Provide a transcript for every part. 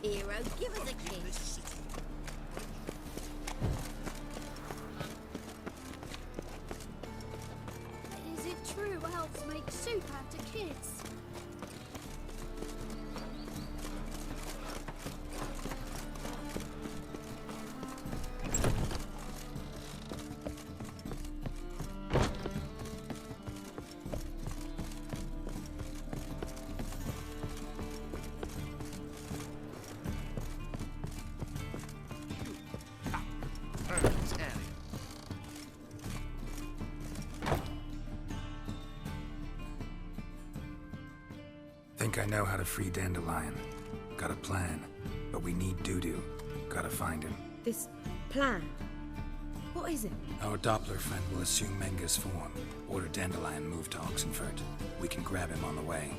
Hero, give us a kiss. Is it true elves make soup out of kids? Think I know how to free Dandelion. Got a plan, but we need Dudu. Gotta find him. This plan? What is it? Our Doppler friend will assume Menga's form. Order Dandelion move to Oxenfurt. We can grab him on the way.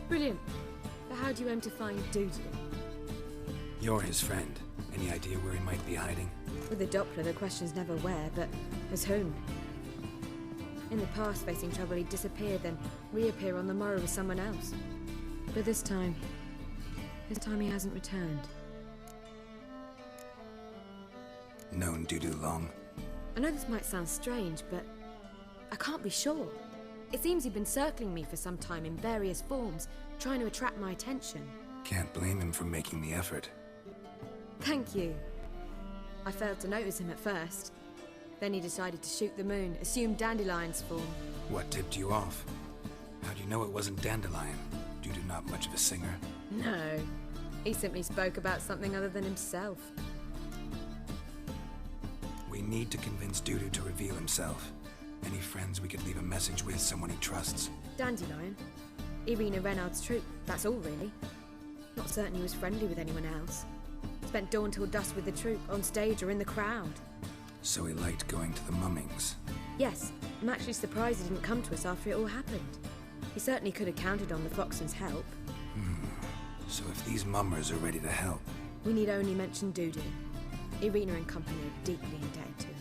Brilliant. But how do you aim to find Dudu? You're his friend. Any idea where he might be hiding? With the Doppler, the question's never where, but as whom? In the past, facing trouble, he'd disappear, then reappear on the morrow with someone else. But this time he hasn't returned. Known Dudu long? I know this might sound strange, but I can't be sure. It seems he'd been circling me for some time in various forms, trying to attract my attention. Can't blame him for making the effort. Thank you. I failed to notice him at first. Then he decided to shoot the moon, assume Dandelion's form. What tipped you off? How do you know it wasn't Dandelion? Dudu not much of a singer? No. He simply spoke about something other than himself. We need to convince Dudu to reveal himself. Any friends we could leave a message with, someone he trusts? Dandelion. Irina Renard's troop, that's all really. Not certain he was friendly with anyone else. Spent dawn till dusk with the troop, on stage or in the crowd. So he liked going to the mummings? Yes. I'm actually surprised he didn't come to us after it all happened. He certainly could have counted on the Foxton's help. So if these mummers are ready to help... We need only mention Dudu. Irina and company are deeply indebted to him.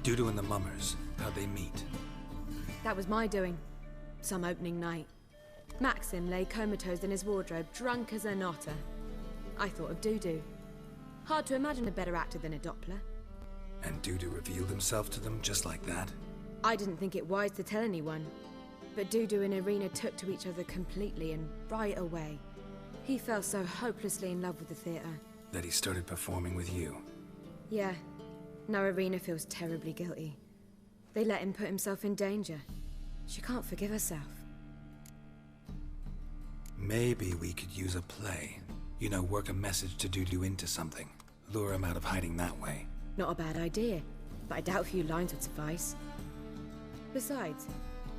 Dudu and the mummers, how'd they meet? That was my doing. Some opening night. Maxim lay comatose in his wardrobe, drunk as an otter. I thought of Dudu. Hard to imagine a better actor than a Doppler. And Dudu revealed himself to them just like that? I didn't think it wise to tell anyone. But Dudu and Irina took to each other completely and right away. He fell so hopelessly in love with the theatre. That he started performing with you? Yeah. Now Irina feels terribly guilty. They let him put himself in danger. She can't forgive herself. Maybe we could use a play. You know, work a message to Dudu into something. Lure him out of hiding that way. Not a bad idea, but I doubt a few lines would suffice. Besides,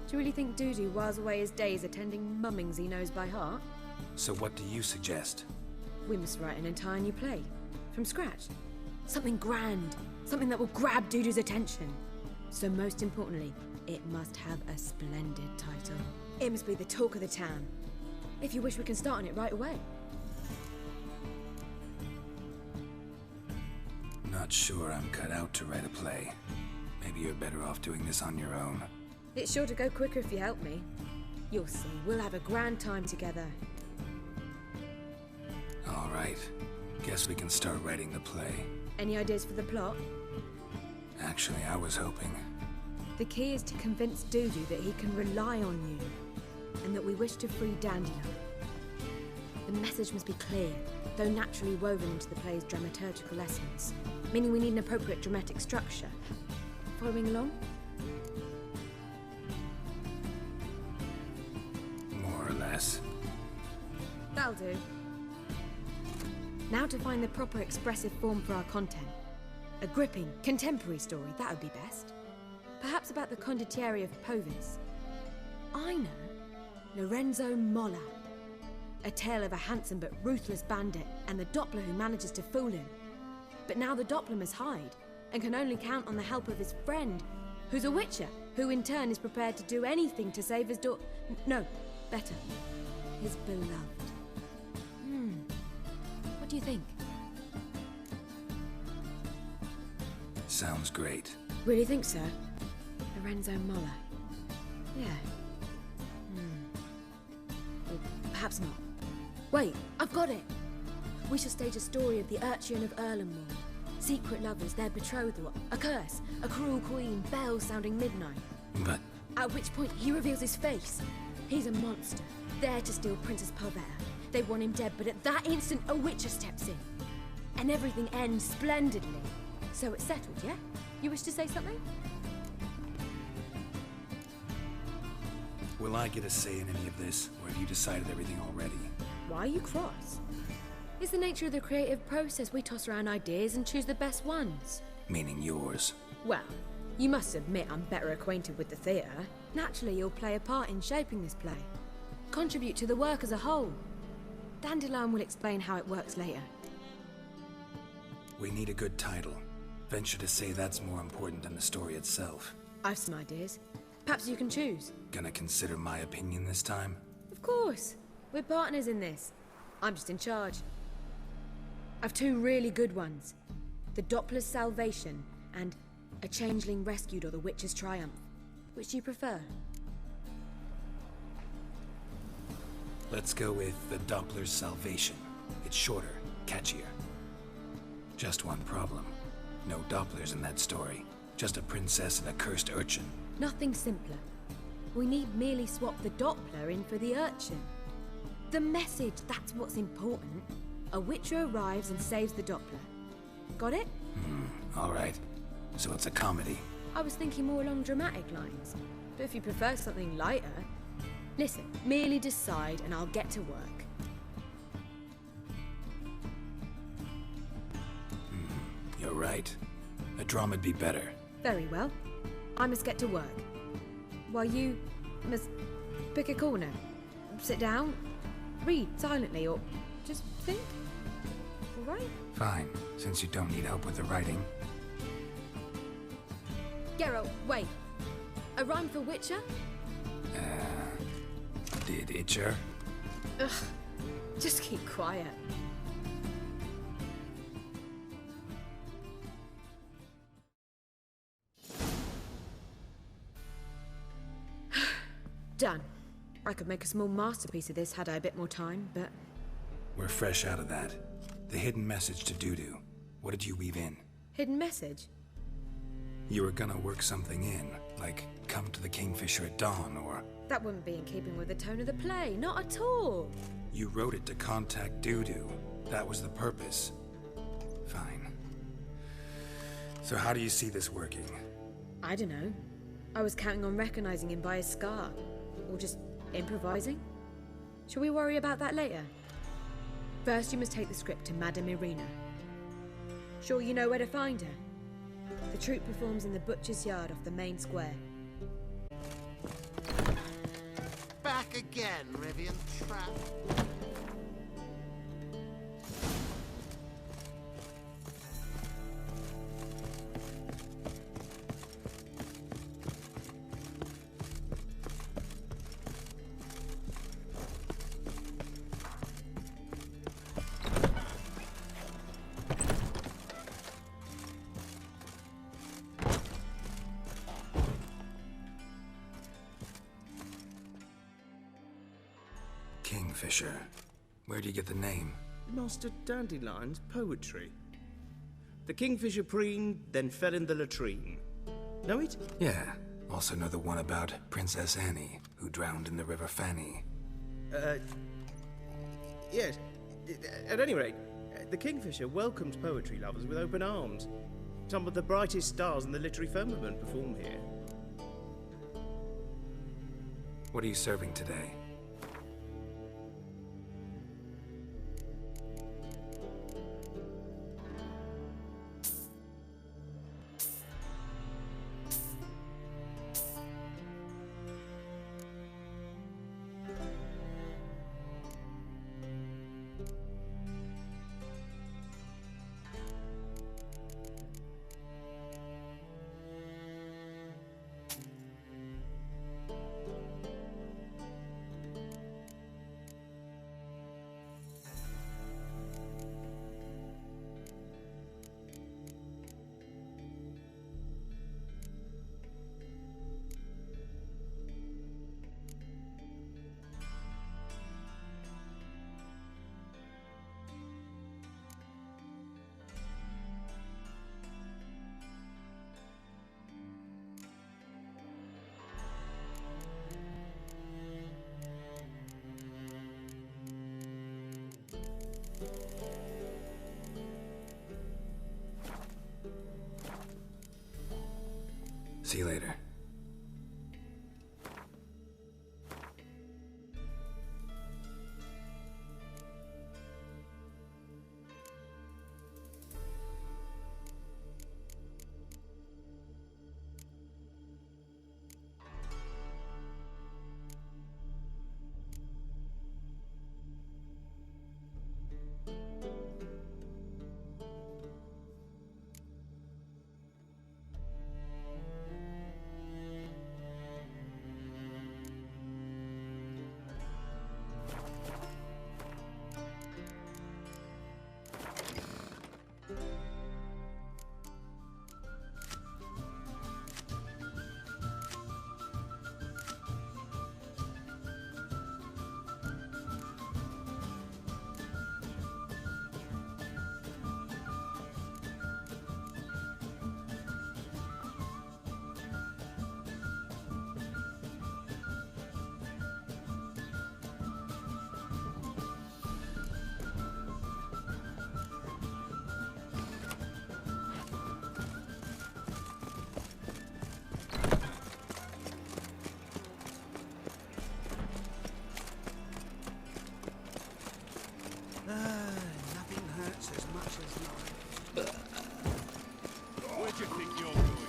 do you really think Dudu whiles away his days attending mummings he knows by heart? So what do you suggest? We must write an entire new play. From scratch. Something grand. Something that will grab Dudu's attention. So most importantly, it must have a splendid title. It must be the talk of the town. If you wish, we can start on it right away. Not sure I'm cut out to write a play. Maybe you're better off doing this on your own. It's sure to go quicker if you help me. You'll see, we'll have a grand time together. All right. Guess we can start writing the play. Any ideas for the plot? Actually, I was hoping. The key is to convince Dudu that he can rely on you, and that we wish to free Dandelion. The message must be clear, though naturally woven into the play's dramaturgical essence, meaning we need an appropriate dramatic structure. Following along? More or less. That'll do. Now to find the proper expressive form for our content. A gripping, contemporary story, that would be best. Perhaps about the condottieri of Povis. I know. Lorenzo Molla. A tale of a handsome but ruthless bandit and the Doppler who manages to fool him. But now the Doppler must hide and can only count on the help of his friend, who's a witcher, who in turn is prepared to do anything to save his no, better, his beloved. What do you think? Sounds great. Really think so? Lorenzo Molla. Yeah. perhaps not. Wait, I've got it! We shall stage a story of the Urchin of Erlenmoor. Secret lovers, their betrothal, a curse, a cruel queen, bells sounding midnight. But At which point he reveals his face. He's a monster, there to steal Princess Pavetta. They want him dead, but at that instant a witcher steps in. And everything ends splendidly. So it's settled, yeah? You wish to say something? will I get a say in any of this, or have you decided everything already? Why are you cross? It's the nature of the creative process. We toss around ideas and choose the best ones. Meaning yours. Well, you must admit I'm better acquainted with the theatre. Naturally, you'll play a part in shaping this play. Contribute to the work as a whole. Dandelion will explain how it works later. We need a good title. Venture to say that's more important than the story itself. I've some ideas. Perhaps you can choose. Gonna consider my opinion this time? Of course. We're partners in this. I'm just in charge. I've two really good ones. The Doppler's Salvation and A Changeling Rescued or the Witch's Triumph. Which do you prefer? Let's go with the Doppler's Salvation. It's shorter, catchier. Just one problem. No Dopplers in that story. Just a princess and a cursed urchin. Nothing simpler. We need merely swap the Doppler in for the urchin. The message, that's what's important. A witcher arrives and saves the Doppler. Got it? All right. So it's a comedy. I was thinking more along dramatic lines. But if you prefer something lighter... Listen, merely decide and I'll get to work. You're right. A drama'd be better. Very well. I must get to work. While you must pick a corner. Sit down, read silently, or just think. All right? Fine, since you don't need help with the writing. Geralt, wait. A rhyme for Witcher? Did Itcher? Ugh. Just keep quiet. Done. I could make a small masterpiece of this had I a bit more time, but... We're fresh out of that. The hidden message to Dudu. What did you weave in? Hidden message? You were gonna work something in, like come to the Kingfisher at dawn, or... That wouldn't be in keeping with the tone of the play, not at all. You wrote it to contact Dudu. That was the purpose. Fine. So how do you see this working? I don't know. I was counting on recognizing him by his scar. Or just improvising. Shall we worry about that later? First, you must take the script to Madame Irina. Sure you know where to find her? The troupe performs in the butcher's yard off the main square. Back again, Rivian Trap. Kingfisher. Where do you get the name? Master Dandelion's poetry. The kingfisher preened, then fell in the latrine. Know it? Yeah. Also know the one about Princess Annie, who drowned in the River Fanny. Yes. At any rate, the kingfisher welcomes poetry lovers with open arms. Some of the brightest stars in the literary firmament perform here. What are you serving today? See you later. Nothing hurts as much as life. Where do you think you're going?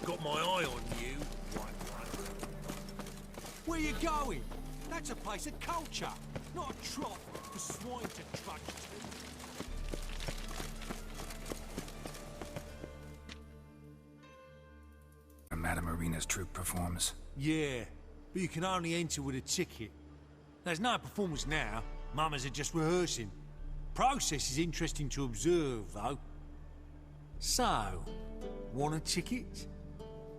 Got my eye on you, white one. Where you going? That's a place of culture, not a trough for swine to trudge to. Madame Marina's troupe performs. Yeah, but you can only enter with a ticket. There's no performance now. Mamas are just rehearsing. Process is interesting to observe, though. So, want a ticket?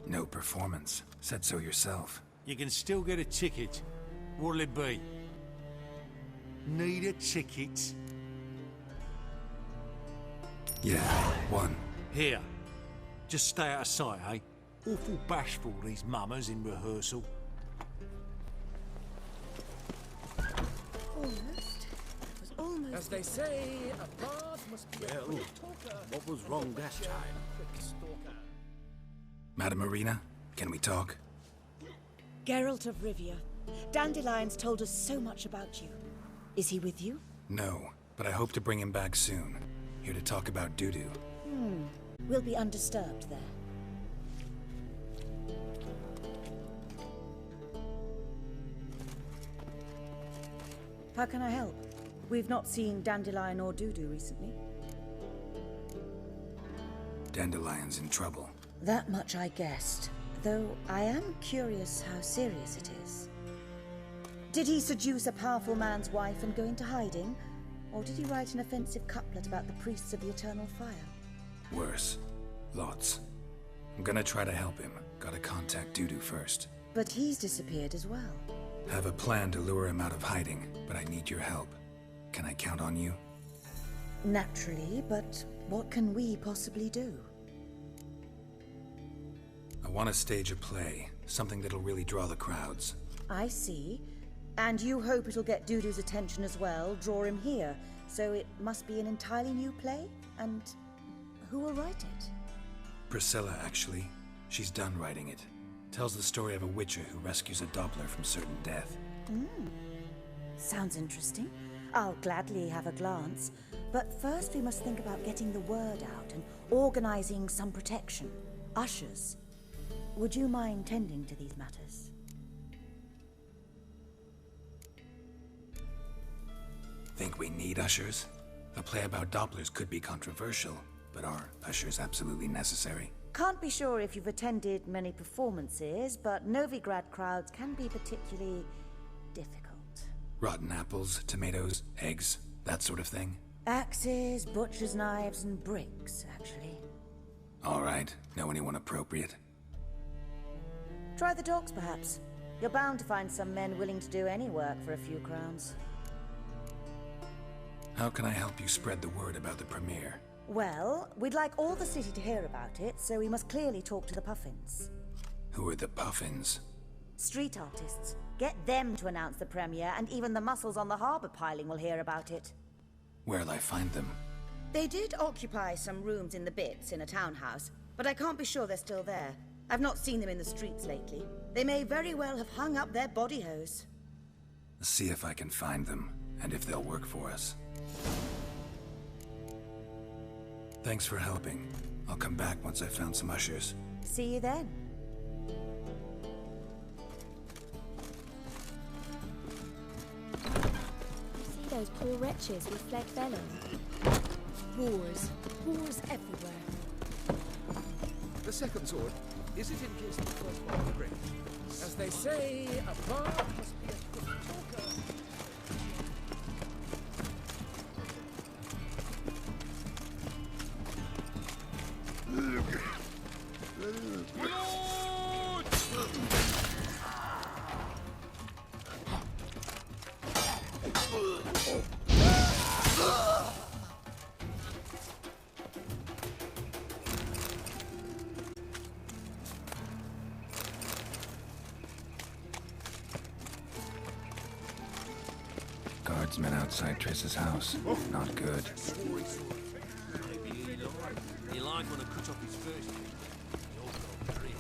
No performance. Said so yourself. You can still get a ticket. What'll it be? Need a ticket? Yeah, one. Here. Just stay out of sight, eh? Awful bashful, these mamas in rehearsal. Almost. It was almost. As they say, a bard must be a quick talker. What was wrong that time? Quick stalker. Madame Marina, can we talk? Geralt of Rivia. Dandelion's told us so much about you. Is he with you? No, but I hope to bring him back soon. Here to talk about Dudu. We'll be undisturbed there. How can I help? We've not seen Dandelion or Dudu recently. Dandelion's in trouble. That much I guessed, though I am curious how serious it is. Did he seduce a powerful man's wife and go into hiding? Or did he write an offensive couplet about the priests of the eternal fire? Worse. Lots. I'm gonna try to help him. Gotta contact Dudu first. But he's disappeared as well. Have a plan to lure him out of hiding, but I need your help. Can I count on you? Naturally, but what can we possibly do? I want to stage a play, something that'll really draw the crowds. I see. And you hope it'll get Dudu's attention as well, draw him here. So it must be an entirely new play? And who will write it? Priscilla, actually. She's done writing it. Tells the story of a witcher who rescues a Doppler from certain death. Sounds interesting. I'll gladly have a glance. But first we must think about getting the word out and organizing some protection. Ushers. Would you mind tending to these matters? Think we need ushers? A play about Dopplers could be controversial, but are ushers absolutely necessary? Can't be sure if you've attended many performances, but Novigrad crowds can be particularly difficult. Rotten apples, tomatoes, eggs, that sort of thing? Axes, butcher's knives, and bricks, actually. All right. Know anyone appropriate? Try the dogs, perhaps. You're bound to find some men willing to do any work for a few crowns. How can I help you spread the word about the premiere? Well, we'd like all the city to hear about it, so we must clearly talk to the Puffins. Who are the Puffins? Street artists. Get them to announce the premiere, and even the mussels on the harbour piling will hear about it. Where'll I find them? They did occupy some rooms in the Bits in a townhouse, but I can't be sure they're still there. I've not seen them in the streets lately. They may very well have hung up their body hose. See if I can find them, and if they'll work for us. Thanks for helping. I'll come back once I've found some ushers. See you then. See those poor wretches with fled vellum? Wars. Wars everywhere. The second sword, is it in case the first one will break? As they say, a bard must be a good talker. Guardsmen outside Triss's house. Not good. Maybe he lied when I cut off his first head. He also got three.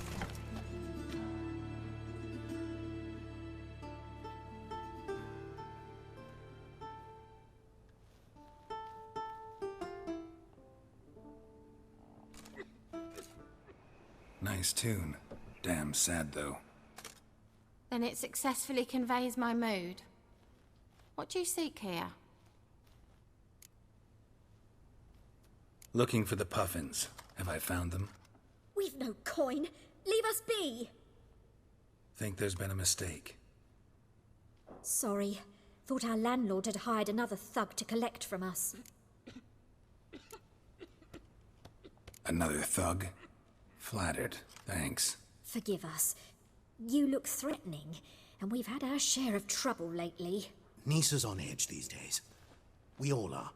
Nice tune. Damn sad, though. Then it successfully conveys my mood. What do you seek here? Looking for the puffins. Have I found them? We've no coin. Leave us be. Think there's been a mistake. Sorry. Thought our landlord had hired another thug to collect from us. Another thug? Flattered. Thanks. Forgive us. You look threatening, and we've had our share of trouble lately. Nisa's on edge these days. We all are.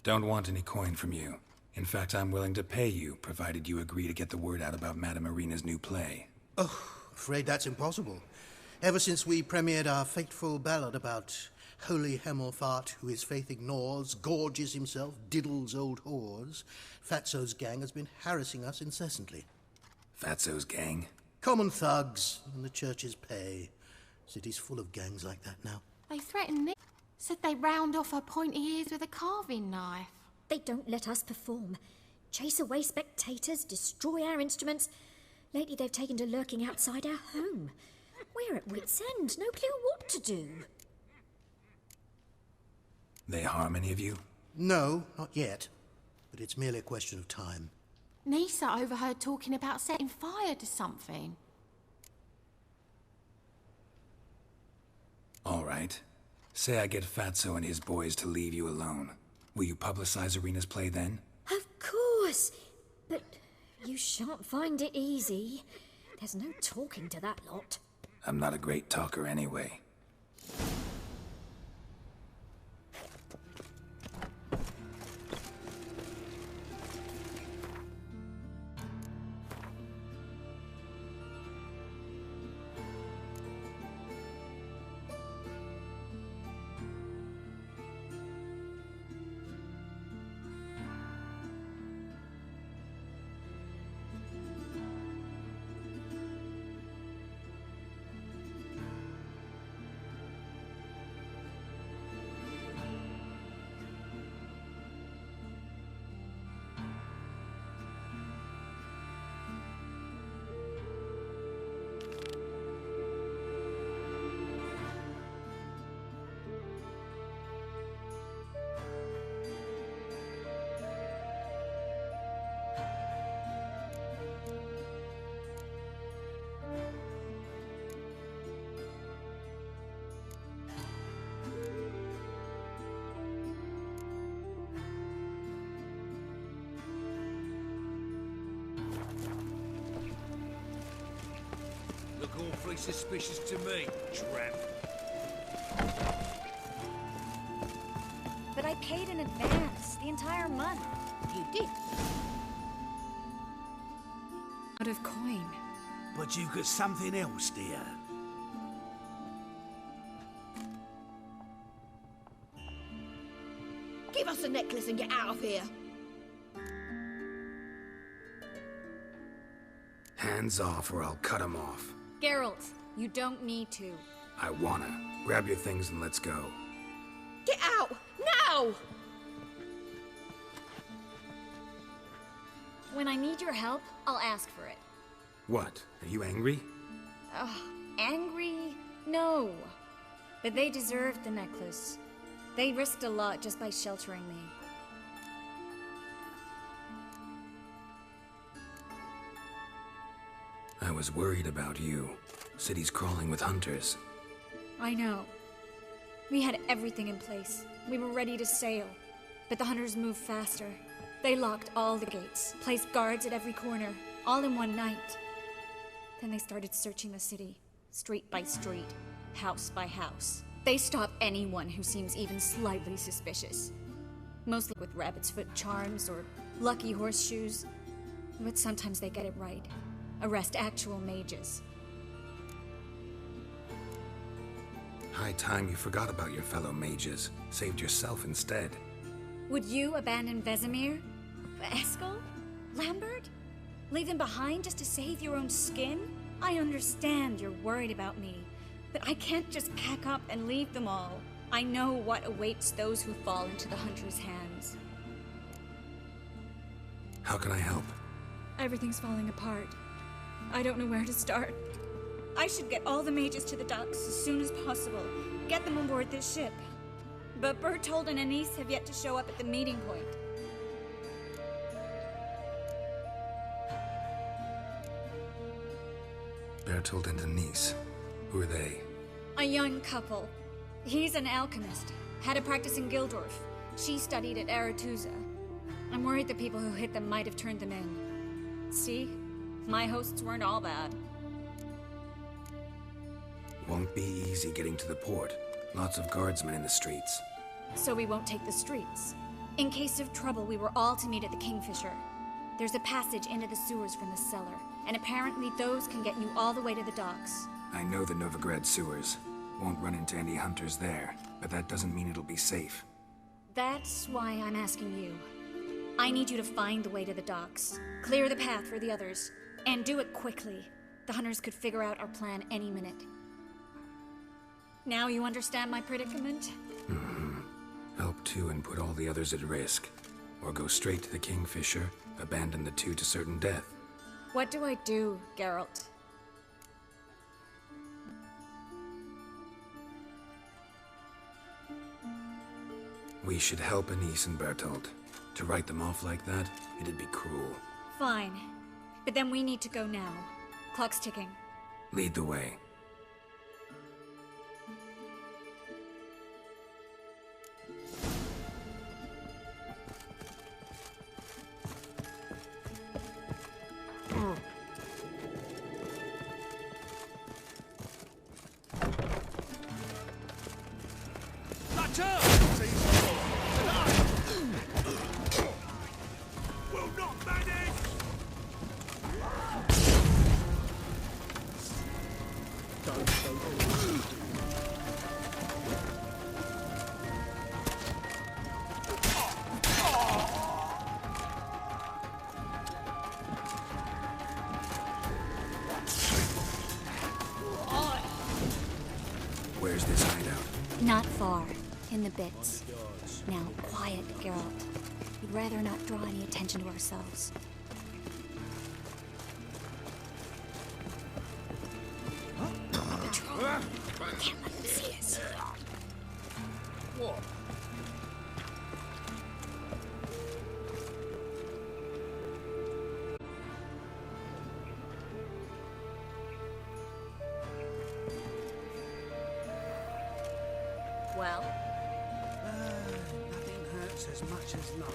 Don't want any coin from you. In fact, I'm willing to pay you, provided you agree to get the word out about Madame Irina's new play. Oh, afraid that's impossible. Ever since we premiered our fateful ballad about Holy Hemelfart, who his faith ignores, gorges himself, diddles old whores, Fatso's gang has been harassing us incessantly. Fatso's gang? Common thugs in the church's pay. City's full of gangs like that now. They threatened me. Said they round off her pointy ears with a carving knife. They don't let us perform. Chase away spectators, destroy our instruments. Lately they've taken to lurking outside our home. We're at wit's end, no clue what to do. They harm any of you? No, not yet. But it's merely a question of time. Nisa overheard talking about setting fire to something. All right. Say I get Fatso and his boys to leave you alone. Will you publicize Irina's play then? Of course. But you shan't find it easy. There's no talking to that lot. I'm not a great talker anyway. Look awfully suspicious to me, tramp. But I paid in advance, the entire month. You did. Out of coin. But you've got something else, dear. Give us the necklace and get out of here. Hands off or I'll cut them off. Geralt, you don't need to. I wanna. Grab your things and let's go. Get out! Now! When I need your help, I'll ask for it. What? Are you angry? Angry? No. But they deserved the necklace. They risked a lot just by sheltering me. I was worried about you. City's crawling with hunters. I know. We had everything in place. We were ready to sail. But the hunters moved faster. They locked all the gates, placed guards at every corner, all in one night. Then they started searching the city, street by street, house by house. They stop anyone who seems even slightly suspicious. Mostly with rabbit's foot charms or lucky horseshoes. But sometimes they get it right. Arrest actual mages. High time you forgot about your fellow mages. Saved yourself instead. Would you abandon Vesemir? Eskel? Lambert? Leave them behind just to save your own skin? I understand you're worried about me, but I can't just pack up and leave them all. I know what awaits those who fall into the Hunter's hands. How can I help? Everything's falling apart. I don't know where to start. I should get all the mages to the docks as soon as possible. Get them on board this ship. But Bertold and Anise have yet to show up at the meeting point. Bertold and Anise. Who are they? A young couple. He's an alchemist. Had a practice in Gildorf. She studied at Aretuza. I'm worried the people who hit them might have turned them in. See? My hosts weren't all bad. Won't be easy getting to the port. Lots of guardsmen in the streets. So we won't take the streets. In case of trouble, we were all to meet at the Kingfisher. There's a passage into the sewers from the cellar, and apparently those can get you all the way to the docks. I know the Novigrad sewers. Won't run into any hunters there, but that doesn't mean it'll be safe. That's why I'm asking you. I need you to find the way to the docks, clear the path for the others, and do it quickly. The hunters could figure out our plan any minute. Now you understand my predicament? Mm-hmm. Help two and put all the others at risk. Or go straight to the Kingfisher, abandon the two to certain death. What do I do, Geralt? We should help Anise and Bertold. To write them off like that, it'd be cruel. Fine. But then we need to go now. Clock's ticking. Lead the way. Where's this hideout? Not far. In the bits. Now, quiet, Geralt. We'd rather not draw any attention to ourselves. Patrol. Can't let them see us. What? Well? Nothing hurts as much as life.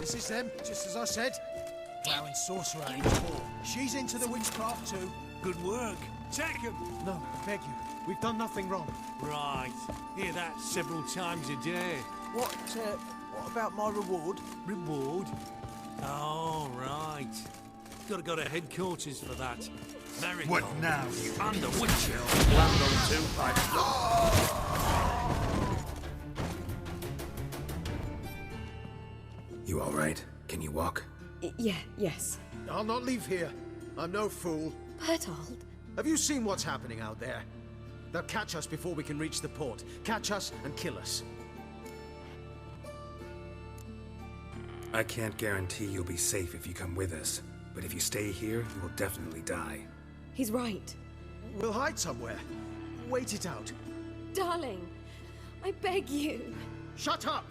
This is them, just as I said. Now in Sorcerer Age 4. She's into the witchcraft too. Good work. Take him. No, I beg you. We've done nothing wrong. Right. Hear that several times a day. What about my reward? Reward? Oh, right. Gotta go to headquarters for that. Marigold. What now, you And the witch. Land on 2 by... You all right? Can you walk? Yes. I'll not leave here. I'm no fool. Bertold. Have you seen what's happening out there? They'll catch us before we can reach the port. Catch us and kill us. I can't guarantee you'll be safe if you come with us, but if you stay here, you will definitely die. He's right. We'll hide somewhere. Wait it out. Darling, I beg you. Shut up!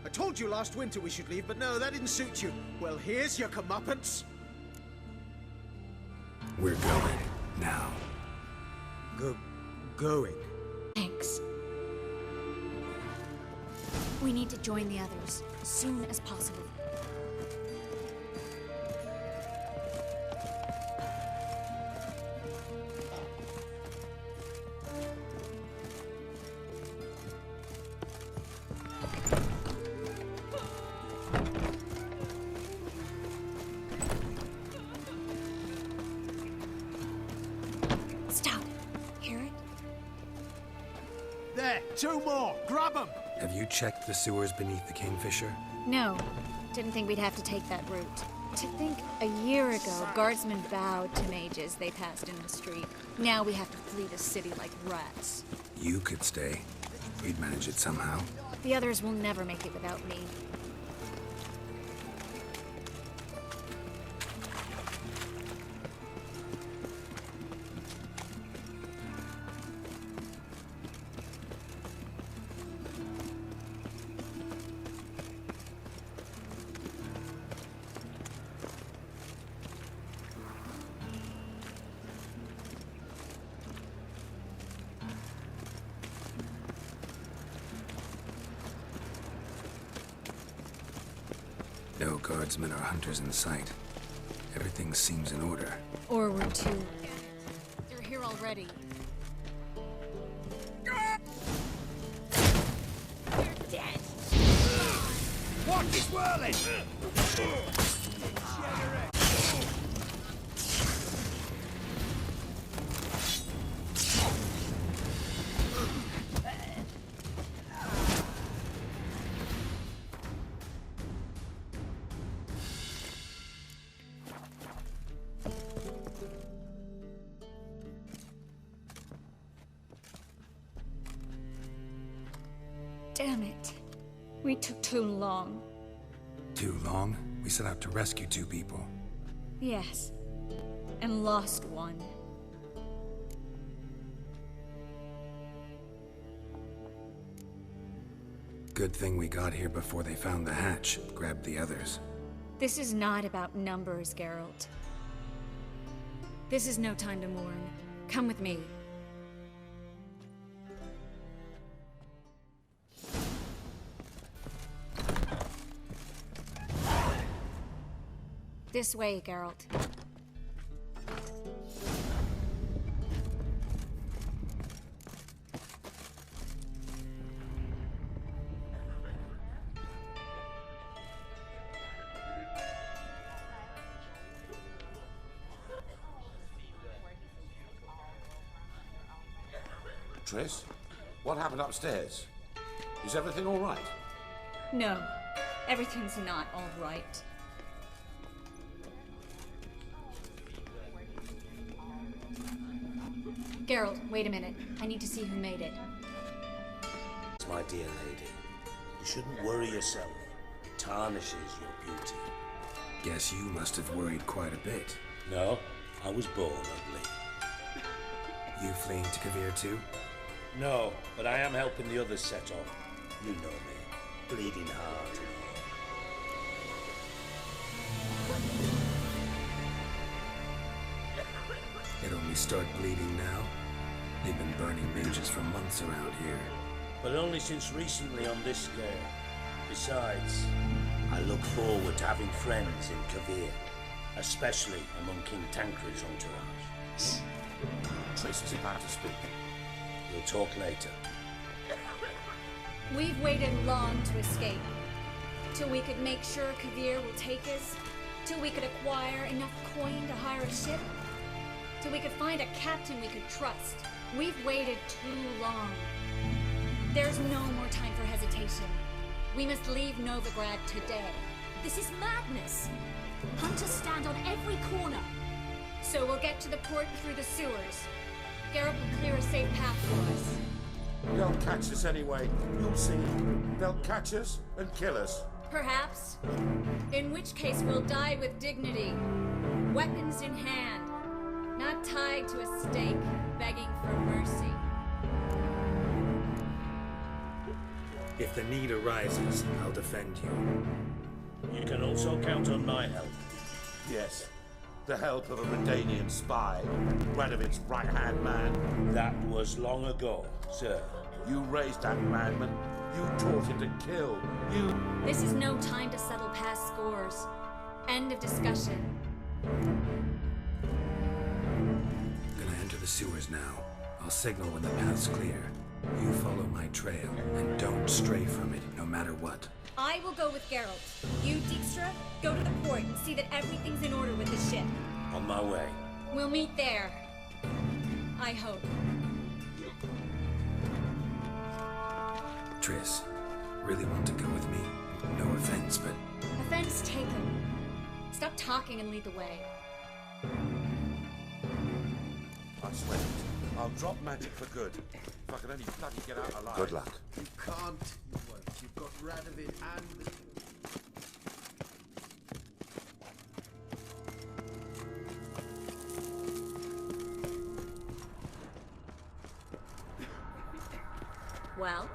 I told you last winter we should leave, but no, that didn't suit you. Well, here's your comeuppance. We're going. Now. Going? Thanks. We need to join the others as soon as possible. Stop. Hear it? There, 2 more. Grab them. Have you checked the sewers beneath the Kingfisher? No. Didn't think we'd have to take that route. To think a year ago, guardsmen bowed to mages they passed in the street. Now we have to flee the city like rats. You could stay. We'd manage it somehow. The others will never make it without me. No guardsmen or hunters in sight. Everything seems in order. Or we're too... They're here already. What is whirling? Damn it. We took too long. Too long? We set out to rescue 2 people. Yes. And lost one. Good thing we got here before they found the hatch, grabbed the others. This is not about numbers, Geralt. This is no time to mourn. Come with me. This way, Geralt. Triss, what happened upstairs? Is everything all right? No, everything's not all right. Geralt, wait a minute. I need to see who made it. My dear lady, you shouldn't worry yourself. It tarnishes your beauty. Guess you must have worried quite a bit. No, I was born ugly. You fleeing to Kavir too? No, but I am helping the others set off. You know me, bleeding heart and all. It only start bleeding now? They've been burning mages for months around here. But only since recently on this scale. Besides, I look forward to having friends in Kavir, especially among King Tancred's entourage. Thanks. Triss is about to speak. We'll talk later. We've waited long to escape. Till we could make sure Kavir will take us. Till we could acquire enough coin to hire a ship. Till we could find a captain we could trust. We've waited too long. There's no more time for hesitation. We must leave Novigrad today. This is madness. Hunters stand on every corner. So we'll get to the port through the sewers. Garrett will clear a safe path for us. They'll catch us anyway. You'll see. They'll catch us and kill us. Perhaps. In which case we'll die with dignity. Weapons in hand. Not tied to a stake, begging for mercy. If the need arises, I'll defend you. You can also count on my help. Yes. The help of a Redanian spy, Radovic's right-hand man. That was long ago, sir. You raised that madman. You taught him to kill. You... This is no time to settle past scores. End of discussion. Gonna enter the sewers now. I'll signal when the path's clear. You follow my trail, and don't stray from it, no matter what. I will go with Geralt. You, Dijkstra, go to the port and see that everything's in order with the ship. On my way. We'll meet there. I hope. Triss, really want to go with me? No offense, but... Offense taken. Stop talking and lead the way. I swear it. I'll drop magic for good. If I can only bloody get out alive. Good luck. You can't. You won't. You've got Radovid and the... Well?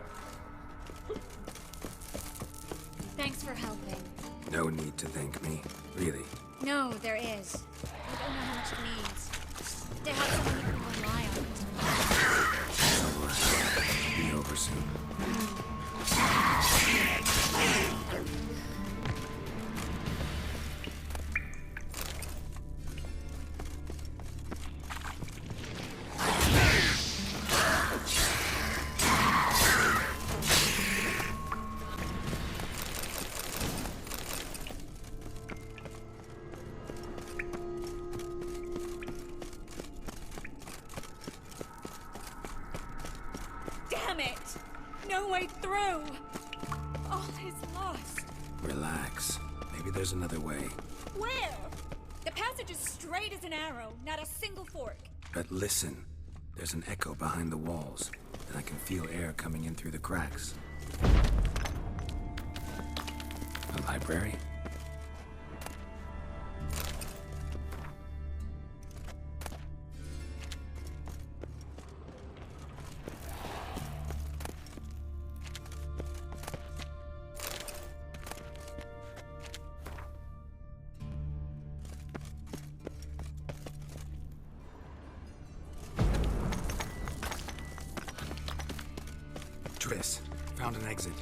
Thanks for helping. No need to thank me, really. No, there is. You don't know how much it means. To have someone you can rely on. Be over soon. Damn it! No way through! All is lost. Relax. Maybe there's another way. Where? The passage is straight as an arrow, not a single fork. But listen. There's an echo behind the walls, and I can feel air coming in through the cracks. A library? Triss, found an exit.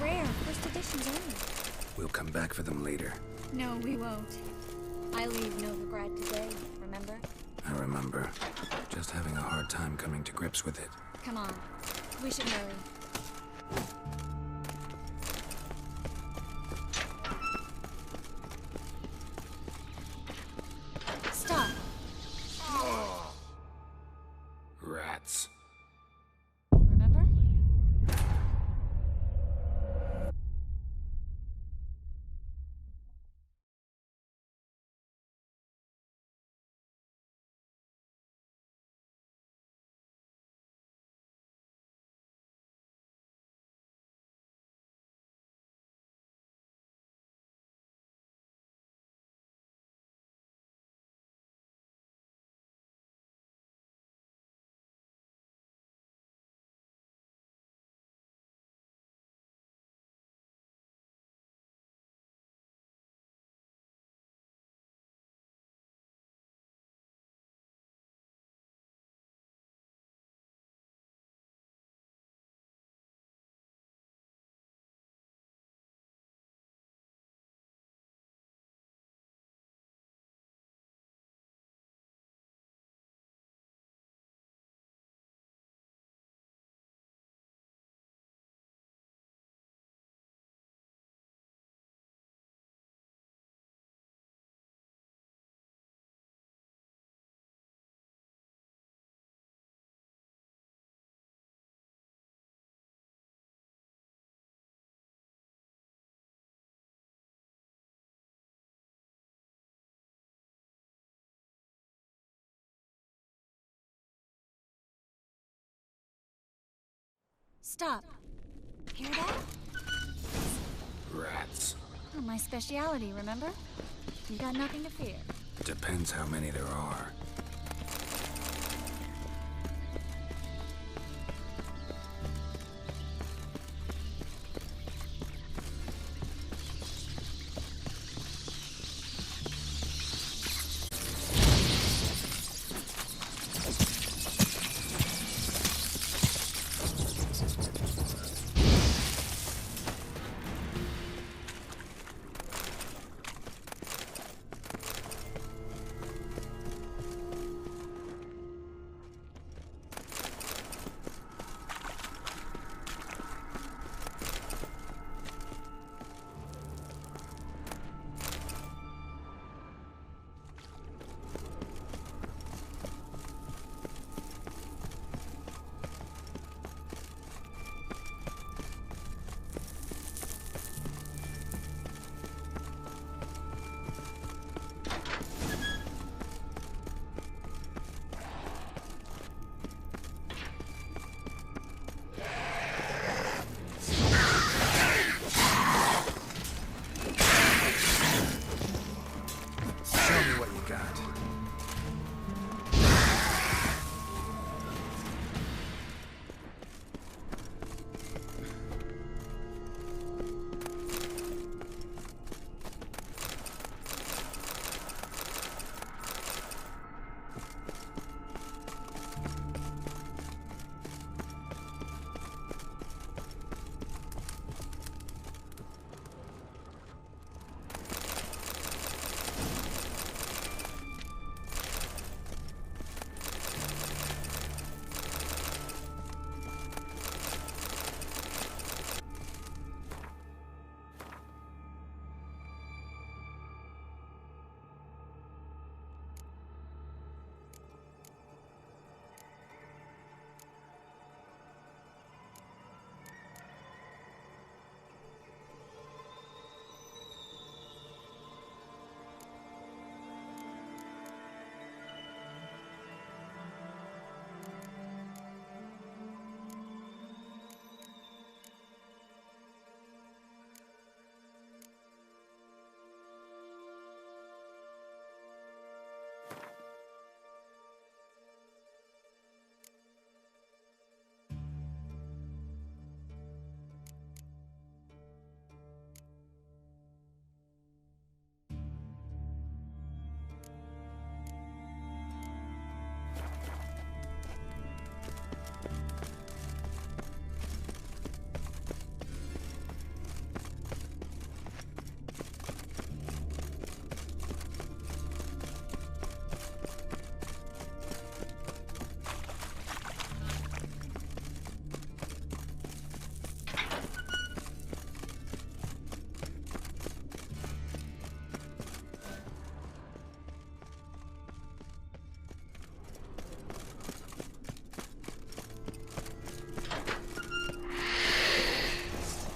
Rare, first editions only. We'll come back for them later. No, we won't. I leave Novigrad today, remember? I remember. Just having a hard time coming to grips with it. Come on. We should hurry. Stop. Hear that? Rats. Oh, my speciality, remember? You got nothing to fear. Depends how many there are.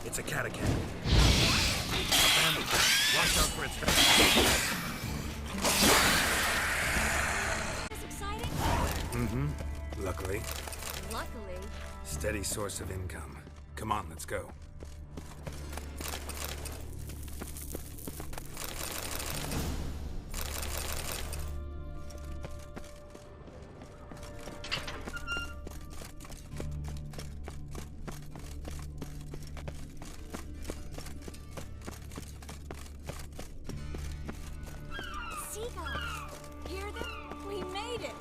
It's a catacomb. Abandoned. Watch out for its back. Is exciting? Mm-hmm. Luckily. Luckily. Steady source of income. Come on, let's go. Seagulls. Hear them? We made it.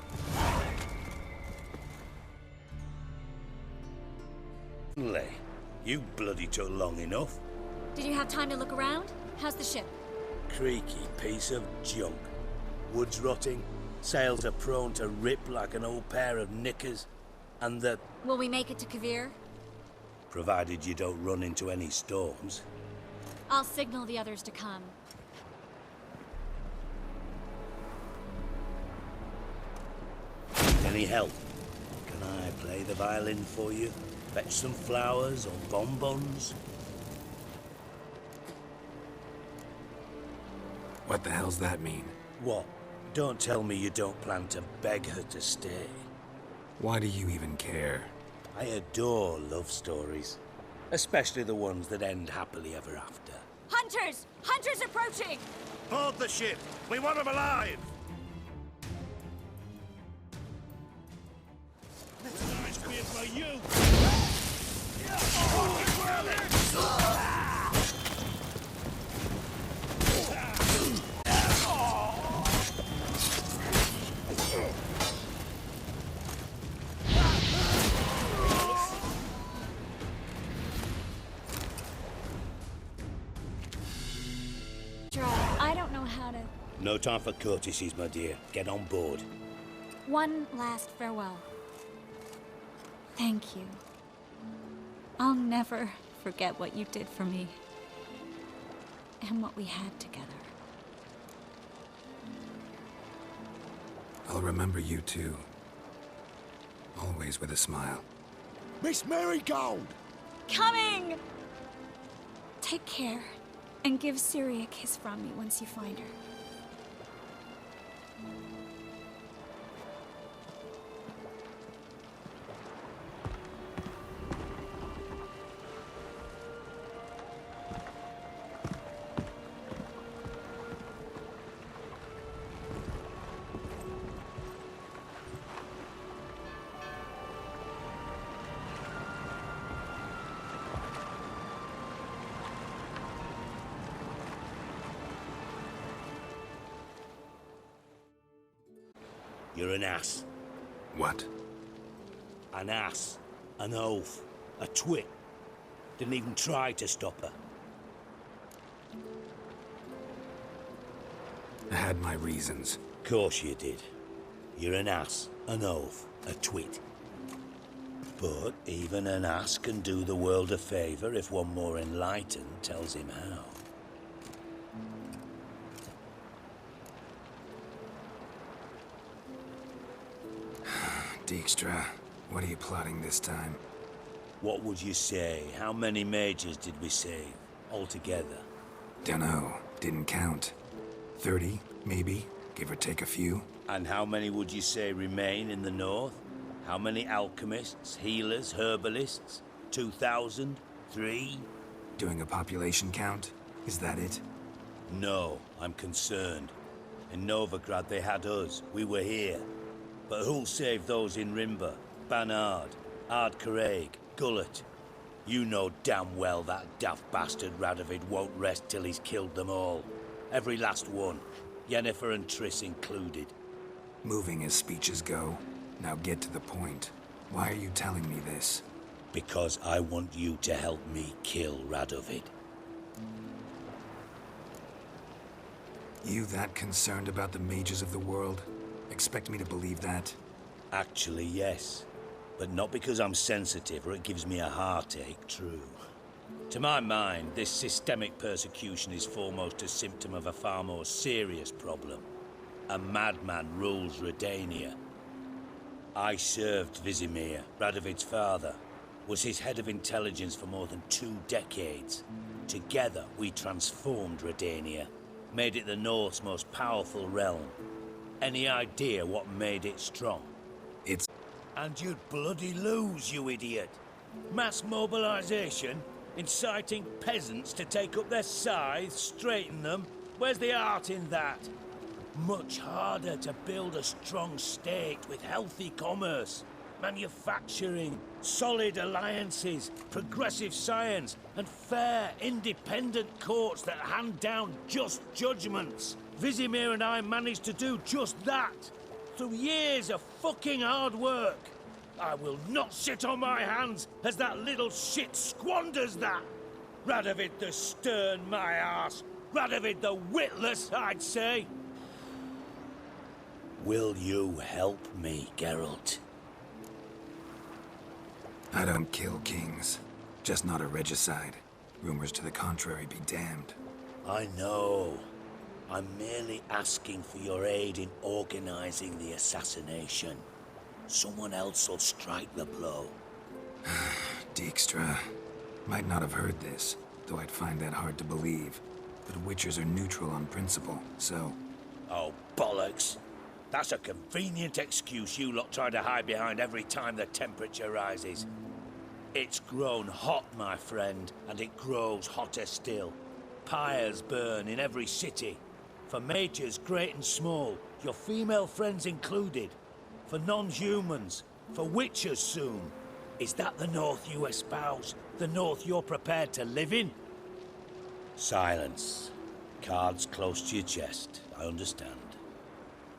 Lay, you bloody took long enough. Did you have time to look around? How's the ship? Creaky piece of junk. Wood's rotting, sails are prone to rip like an old pair of knickers, and the... Will we make it to Kavir? Provided you don't run into any storms. I'll signal the others to come. Any help? Can I play the violin for you? Fetch some flowers or bonbons? What the hell's that mean? What? Don't tell me you don't plan to beg her to stay. Why do you even care? I adore love stories. Especially the ones that end happily ever after. Hunters! Hunters approaching! Board the ship! We want them alive! Nice beer for you! I don't know how to... No time for courtesies, my dear. Get on board. One last farewell. Thank you. I'll never forget what you did for me. And what we had together. I'll remember you too. Always with a smile. Miss Marigold! Coming! Take care. And give Ciri a kiss from me once you find her. You're an ass. What? An ass. An oaf. A twit. Didn't even try to stop her. I had my reasons. Course you did. You're an ass, an oaf, a twit. But even an ass can do the world a favour if one more enlightened tells him how. Dijkstra, what are you plotting this time? What would you say? How many mages did we save, altogether? Dunno. Didn't count. 30, maybe, give or take a few. And how many would you say remain in the north? How many alchemists, healers, herbalists? 2,000? 3? Doing a population count? Is that it? No, I'm concerned. In Novigrad they had us. We were here. But who'll save those in Rimba? Banard, Ardcaraig, Gullet? You know damn well that daft bastard Radovid won't rest till he's killed them all. Every last one. Yennefer and Triss included. Moving as speeches go. Now get to the point. Why are you telling me this? Because I want you to help me kill Radovid. You that concerned about the mages of the world? Expect me to believe that? Actually, yes. But not because I'm sensitive or it gives me a heartache, true. To my mind, this systemic persecution is foremost a symptom of a far more serious problem. A madman rules Redania. I served Vizimir, Radovid's father, was his head of intelligence for more than 2 decades. Together, we transformed Redania, made it the North's most powerful realm. Any idea what made it strong? It's... And you'd bloody lose, you idiot. Mass mobilization, inciting peasants to take up their scythes, straighten them. Where's the art in that? Much harder to build a strong state with healthy commerce, manufacturing, solid alliances, progressive science, and fair, independent courts that hand down just judgments. Vizimir and I managed to do just that, through years of fucking hard work. I will not sit on my hands as that little shit squanders that. Radovid the stern, my arse. Radovid the witless, I'd say. Will you help me, Geralt? I don't kill kings. Just not a regicide. Rumors to the contrary be damned. I know. I'm merely asking for your aid in organizing the assassination. Someone else will strike the blow. Dijkstra. Might not have heard this, though I'd find that hard to believe. But Witchers are neutral on principle, so... Oh, bollocks. That's a convenient excuse you lot try to hide behind every time the temperature rises. It's grown hot, my friend, and it grows hotter still. Pyres burn in every city. For mages great and small, your female friends included. For non-humans, for witchers soon. Is that the North you espouse? The North you're prepared to live in? Silence. Cards close to your chest, I understand.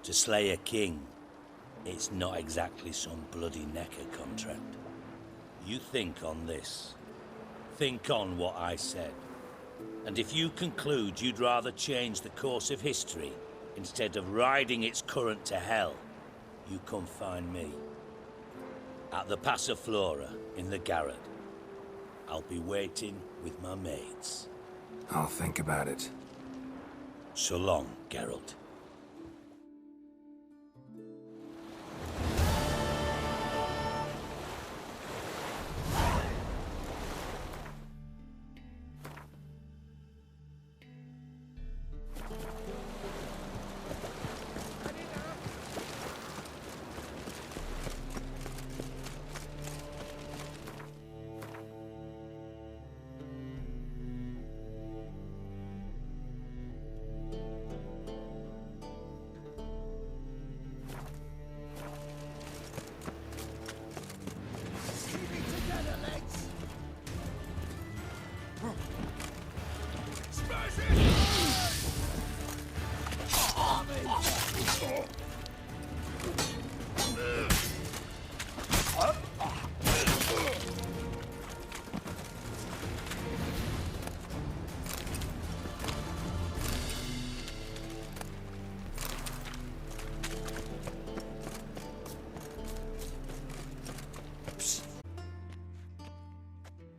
To slay a king, it's not exactly some bloody necker contract. You think on this. Think on what I said. And if you conclude you'd rather change the course of history instead of riding its current to hell, you come find me. At the Passiflora, in the garret. I'll be waiting with my mates. I'll think about it. So long, Geralt.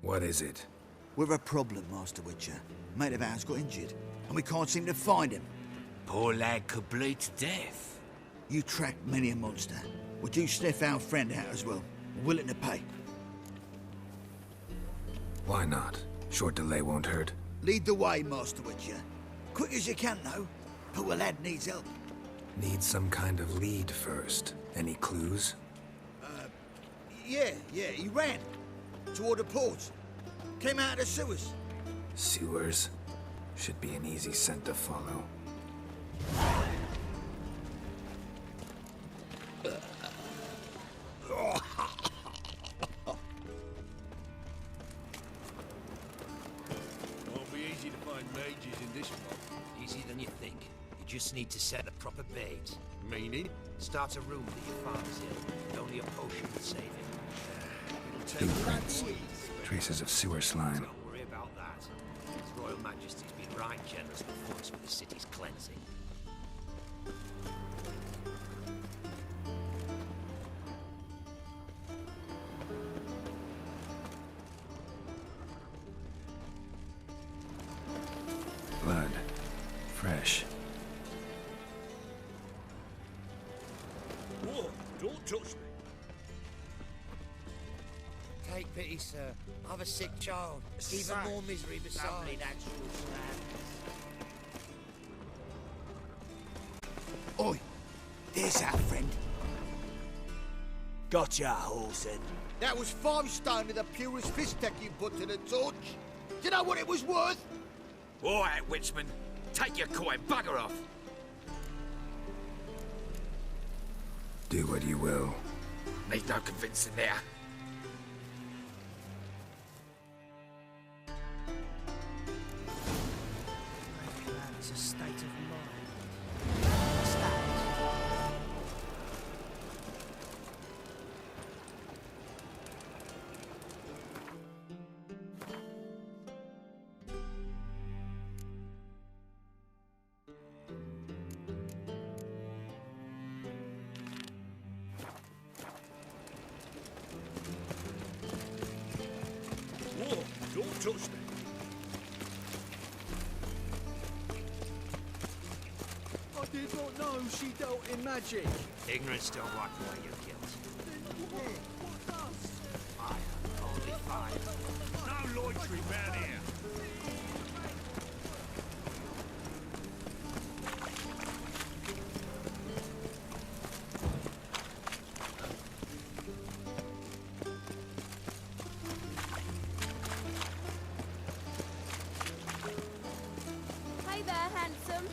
What is it? We're a problem, Master Witcher. Mate of ours got injured, and we can't seem to find him. Poor lad could bleed to death. You tracked many a monster. Would you sniff our friend out as well? We're willing to pay. Why not? Short delay won't hurt. Lead the way, Master Witcher. Quick as you can, though. Poor lad needs help. Need some kind of lead first. Any clues? Yeah, he ran. Toward the port. Came out of the sewers. Sewers? Should be an easy scent to follow. Won't be easy to find mages in this one. Easier than you think. You just need to set a proper bait. Meaning? Start a room that your father's in. Only a potion will save it. Blueprints. Traces of sewer slime. Don't worry about that. His Royal Majesty's been right generous with funds for the city's cleansing. Blood. Fresh. Whoa, don't touch me. Take pity, sir. I've a sick child. Even more misery besides. Oi, there's our friend. Gotcha, Wholesome. That was 5 stone of the purest fistek you put to the torch. Do you know what it was worth? All right, Witchman. Take your coin. Bugger off. Do what you will. Need no convincing there. It's a state of mind. Whoa, don't touch me. I did not know she dealt in magic. Ignorance don't wipe away your guilt. Fire. Only fire. No loitering round here. there, handsome.